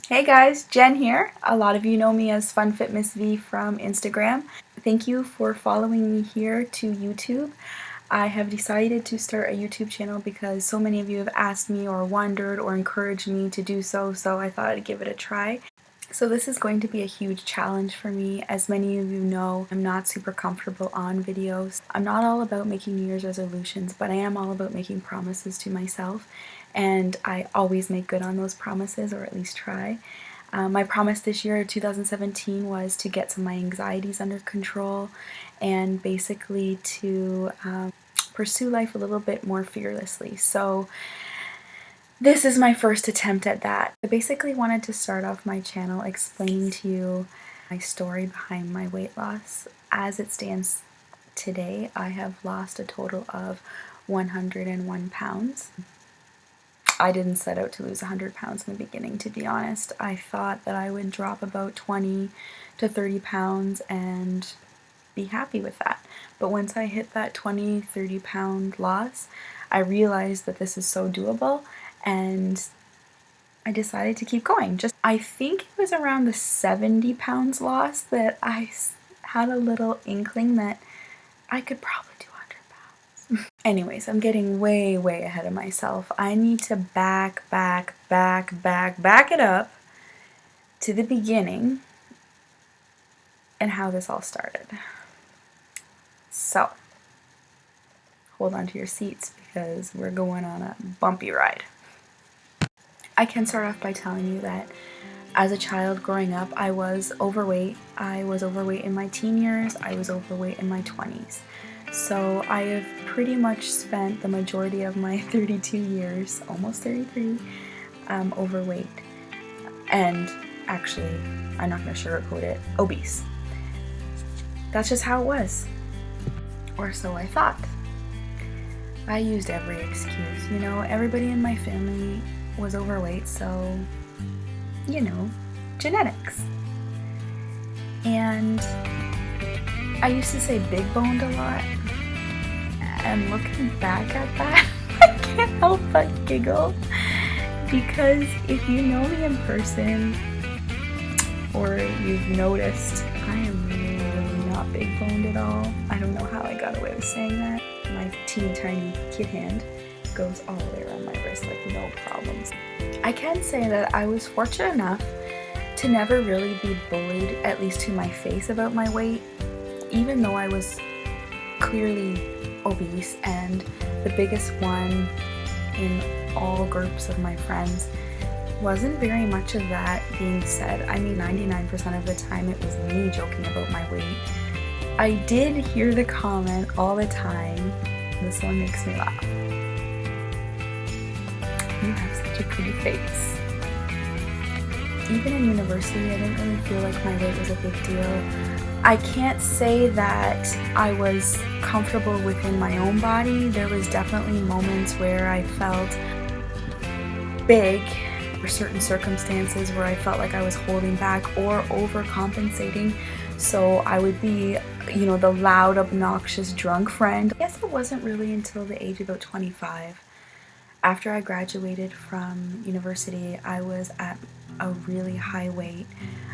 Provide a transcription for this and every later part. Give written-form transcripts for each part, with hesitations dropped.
Hey guys, Jen here. A lot of you know me as Funfitmsv from Instagram. Thank you for following me here to YouTube. I have decided to start a YouTube channel because so many of you have asked me or wondered or encouraged me to do so I thought I'd give it a try. So this is going to be a huge challenge for me. As many of you know, I'm not super comfortable on videos. I'm not all about making New Year's resolutions, but I am all about making promises to myself, and I always make good on those promises, or at least try. My promise this year, 2017, was to get some of my anxieties under control and basically to pursue life a little bit more fearlessly. So this is my first attempt at that. I basically wanted to start off my channel explaining to you my story behind my weight loss. As it stands today, I have lost a total of 101 pounds. I didn't set out to lose 100 pounds in the beginning, to be honest. I thought that I would drop about 20 to 30 pounds and be happy with that. But once I hit that 20-30 pound loss, I realized that this is so doable, and I decided to keep going. I think it was around the 70 pounds loss that I had a little inkling that I could probably do 100 pounds. Anyways, I'm getting way ahead of myself. I need to back it up to the beginning and how this all started. So, hold on to your seats because we're going on a bumpy ride. I can start off by telling you that as a child growing up, I was overweight. I was overweight in my teen years, I was overweight in my 20s. So I have pretty much spent the majority of my 32 years, almost 33, overweight. And actually, I'm not going to sugarcoat it, obese. That's just how it was. Or so I thought. I used every excuse. You know, everybody in my family was overweight, so, you know, genetics. And I used to say big boned a lot, and looking back at that, I can't help but giggle, because if you know me in person, or you've noticed, I am really not big boned at all. I don't know how I got away with saying that. My teeny tiny kid hand goes all the way around my wrist like no problems. I can say that I was fortunate enough to never really be bullied, at least to my face, about my weight, even though I was clearly obese, and the biggest one in all groups of my friends. Wasn't very much of that being said. I mean, 99% of the time it was me joking about my weight. I did hear the comment all the time, this one makes me laugh: you have such a pretty face. Even in university, I didn't really feel like my weight was a big deal. I can't say that I was comfortable within my own body. There was definitely moments where I felt big, or certain circumstances where I felt like I was holding back or overcompensating. So I would be, you know, the loud, obnoxious, drunk friend. I guess it wasn't really until the age of about 25. After I graduated from university, I was at a really high weight.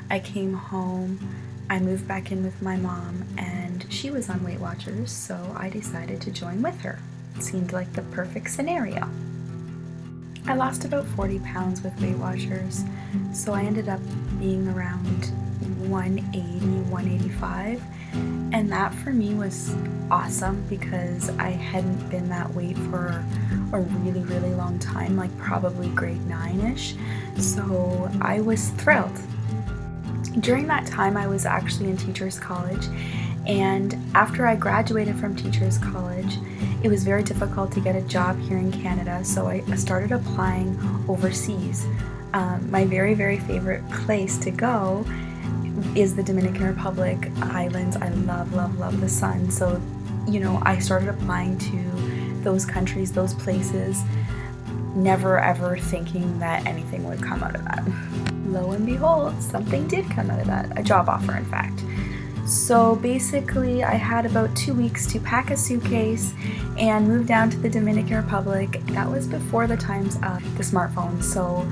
I came home, I moved back in with my mom, and she was on Weight Watchers, so I decided to join with her. It seemed like the perfect scenario. I lost about 40 pounds with Weight Watchers, so I ended up being around 180, 185, and that for me was awesome because I hadn't been that weight for a really long time, like probably grade 9-ish, so I was thrilled. During that time, I was actually in Teachers College, and after I graduated from Teachers College, it was very difficult to get a job here in Canada, so I started applying overseas. My very favorite place to go is the Dominican Republic Islands. I love the sun, so, you know, I started applying to those countries, those places, never ever thinking that anything would come out of that. Lo and behold, something did come out of that, a job offer in fact. So basically I had about 2 weeks to pack a suitcase and move down to the Dominican Republic. That was before the times of the smartphone, so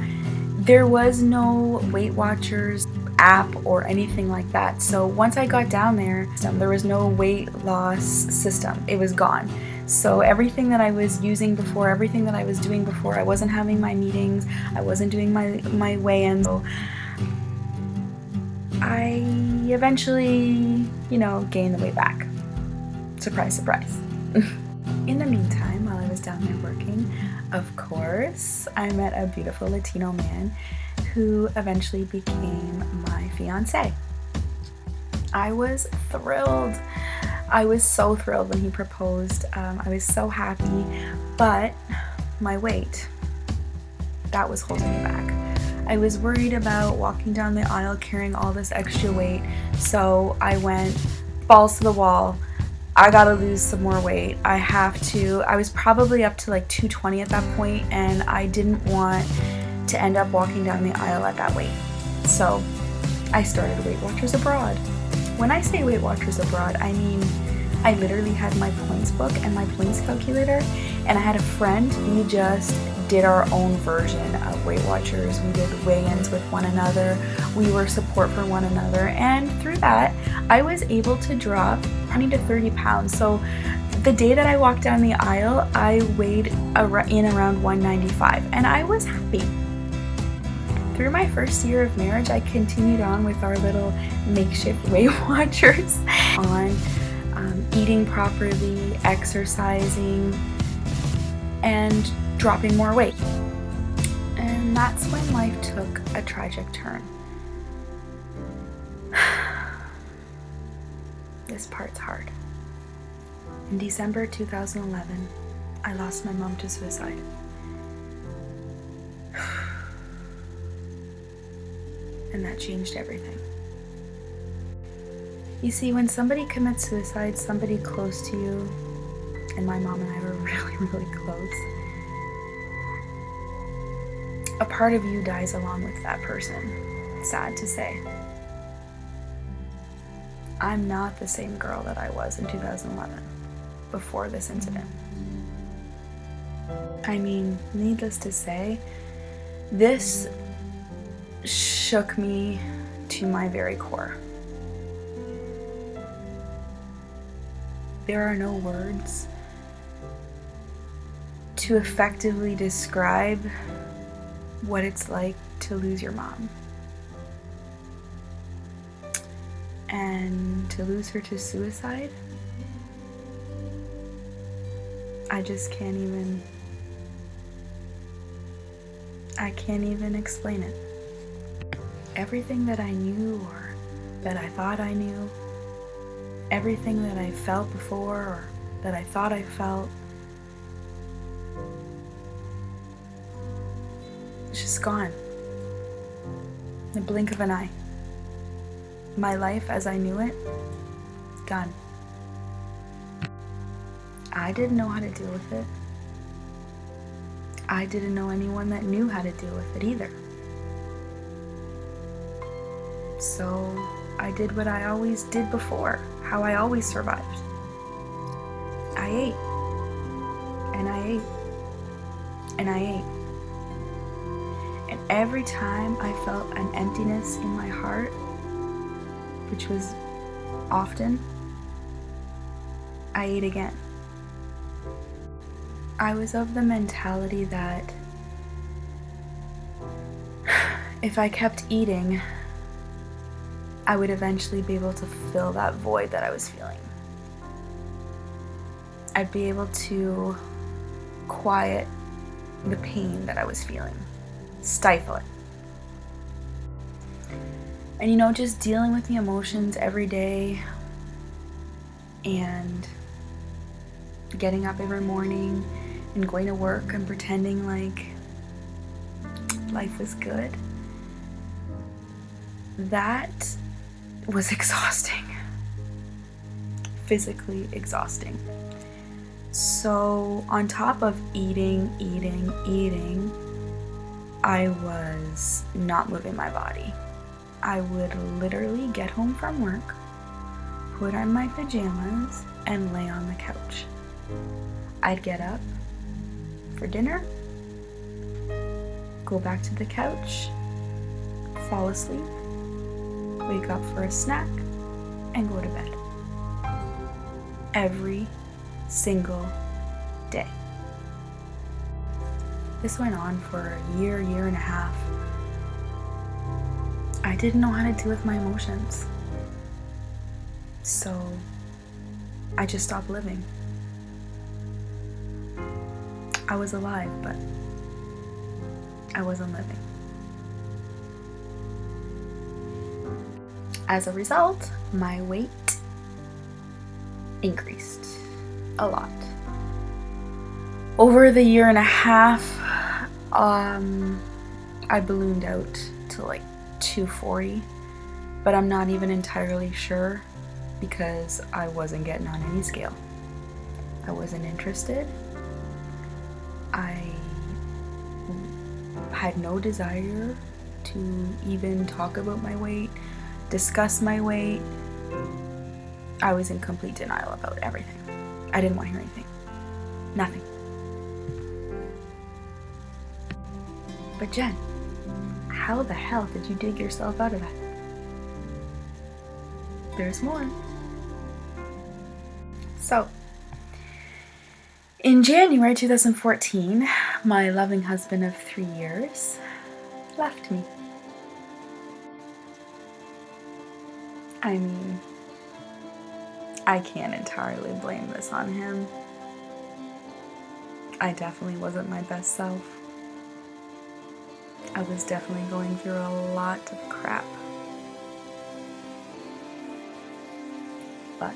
There was no Weight Watchers app or anything like that. So once I got down there was no weight loss system. It was gone. So everything that I was using before, everything that I was doing before, I wasn't having my meetings, I wasn't doing my weigh-ins. So I eventually, gained the weight back. Surprise, surprise. In the meantime, while I was down there working, of course, I met a beautiful Latino man who eventually became my fiancé. I was thrilled. I was so thrilled when he proposed. I was so happy, but my weight, that was holding me back. I was worried about walking down the aisle carrying all this extra weight, so I went balls to the wall. I gotta lose some more weight. I have to. I was probably up to like 220 at that point, and I didn't want to end up walking down the aisle at that weight. So I started Weight Watchers Abroad. When I say Weight Watchers Abroad, I mean I literally had my points book and my points calculator, and I had a friend. We just did our own version of Weight Watchers. We did weigh-ins with one another. We were support for one another, and through that, I was able to drop 20 to 30 pounds. So the day that I walked down the aisle, I weighed in around 195, and I was happy. Through my first year of marriage, I continued on with our little makeshift Weight Watchers on eating properly, exercising, and dropping more weight. And that's when life took a tragic turn. This part's hard. In December 2011, I lost my mom to suicide. And that changed everything. You see, when somebody commits suicide, somebody close to you, and my mom and I were really, really close, a part of you dies along with that person. Sad to say. I'm not the same girl that I was in 2011, before this incident. I mean, needless to say, this shook me to my very core. There are no words to effectively describe what it's like to lose your mom. And to lose her to suicide, I can't even explain it. Everything that I knew or that I thought I knew, everything that I felt before or that I thought I felt, it's just gone. In the blink of an eye. My life as I knew it, gone. I didn't know how to deal with it. I didn't know anyone that knew how to deal with it either. So I did what I always did before, how I always survived. I ate. And I ate. And I ate. And every time I felt an emptiness in my heart, which was often, I ate again. I was of the mentality that if I kept eating, I would eventually be able to fill that void that I was feeling. I'd be able to quiet the pain that I was feeling, stifle it. And just dealing with the emotions every day and getting up every morning and going to work and pretending like life was good, that was exhausting. Physically exhausting. So on top of eating, I was not moving my body. I would literally get home from work, put on my pajamas, and lay on the couch. I'd get up for dinner, go back to the couch, fall asleep, wake up for a snack, and go to bed. Every single day. This went on for a year and a half. I didn't know how to deal with my emotions. So I just stopped living. I was alive, but I wasn't living. As a result, my weight increased a lot. Over the year and a half, I ballooned out to like 240, but I'm not even entirely sure because I wasn't getting on any scale. I wasn't interested. I had no desire to even talk about my weight, discuss my weight. I was in complete denial about everything. I didn't want to hear anything. Nothing. But Jen, how the hell did you dig yourself out of that? There's more. So, in January 2014, my loving husband of 3 years left me. I mean, I can't entirely blame this on him. I definitely wasn't my best self. I was definitely going through a lot of crap. But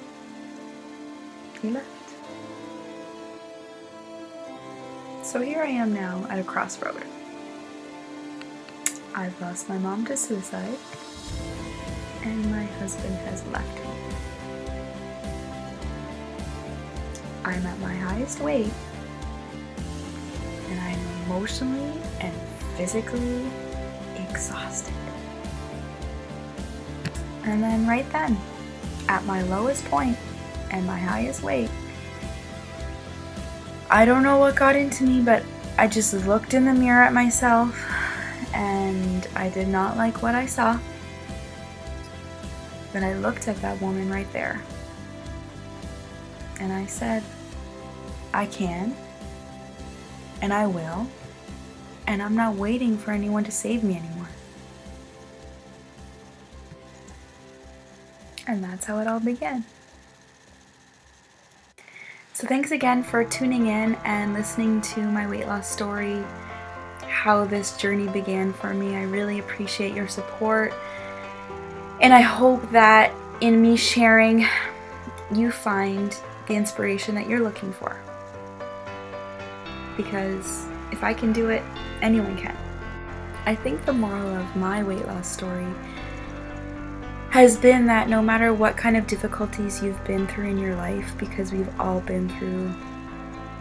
he left. So here I am now at a crossroad. I've lost my mom to suicide, and my husband has left me. I'm at my highest weight, and I'm emotionally and physically exhausted. And then right then, at my lowest point and my highest weight, I don't know what got into me, but I just looked in the mirror at myself and I did not like what I saw. But I looked at that woman right there and I said, I can and I will, and I'm not waiting for anyone to save me anymore. And that's how it all began. So thanks again for tuning in and listening to my weight loss story, how this journey began for me. I really appreciate your support, and I hope that in me sharing, you find the inspiration that you're looking for. Because if I can do it, anyone can. I think the moral of my weight loss story has been that no matter what kind of difficulties you've been through in your life, because we've all been through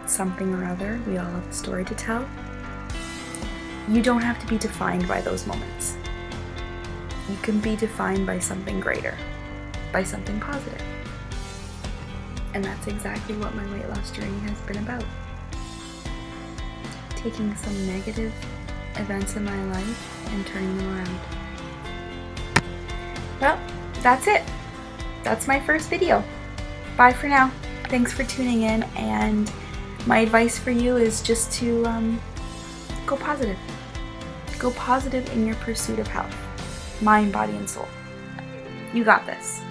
something or other, we all have a story to tell, you don't have to be defined by those moments. You can be defined by something greater, by something positive. And that's exactly what my weight loss journey has been about. Taking some negative events in my life and turning them around. Well, that's it. That's my first video. Bye for now. Thanks for tuning in, and my advice for you is just to go positive. Go positive in your pursuit of health. Mind, body, and soul. You got this.